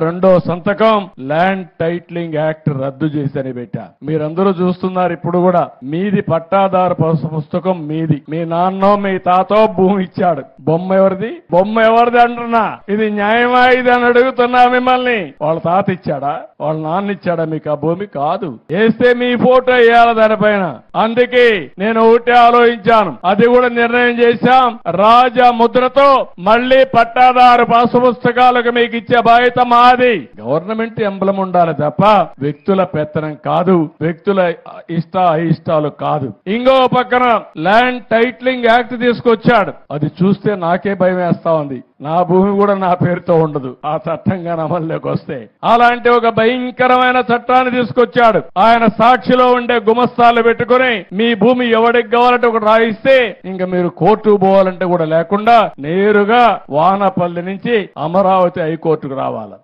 రెండో సంతకం land titling act రద్దు చేసని పెట్టా. మీరందరూ చూస్తున్నారు ఇప్పుడు కూడా. మీది పట్టాదారు పుస్తకం మీది. మీ నాన్నో మీ తాతో భూమి ఇచ్చాడు. బొమ్మ ఎవరిది? బొమ్మ ఎవరిది అంటున్నా. ఇది న్యాయమా ఇది అని అడుగుతున్నా మిమ్మల్ని. వాళ్ళ తాత ఇచ్చాడా? వాళ్ళ నాన్న ఇచ్చాడా మీకు ఆ భూమి? కాదు. వేస్తే మీ ఫోటో వేయాలి దానిపైన. అందుకే నేను ఒకటే ఆలోచించాను, అది కూడా నిర్ణయం చేశాం. రాజా ముద్రతో మళ్లీ పట్టాదారు పుస్తకాలకు మీకు ఇచ్చే బాధ్యత మాది. గవర్నమెంట్ ఎంబ్లం ఉండాలి తప్ప వ్యక్తుల పెత్తనం కాదు, వ్యక్తుల అయిష్టాలు కాదు. ఇంకో పక్కన ల్యాండ్ టైటిలింగ్ యాక్ట్ తీసుకొచ్చాడు. అది చూస్తే నాకే భయం వేస్తా ఉంది. నా భూమి కూడా నా పేరుతో ఉండదు ఆ చట్టంగా అమల్లోకి వస్తే. అలాంటి ఒక భయంకరమైన చట్టాన్ని తీసుకొచ్చాడు. ఆయన సాక్షిలో ఉండే గుమస్తాలు పెట్టుకుని మీ భూమి ఎవరికి కావాలంటే ఒకటి రాయిస్తే ఇంకా మీరు కోర్టు పోవాలంటే కూడా లేకుండా నేరుగా వానపల్లి నుంచి అమరావతి హైకోర్టుకు రావాలి.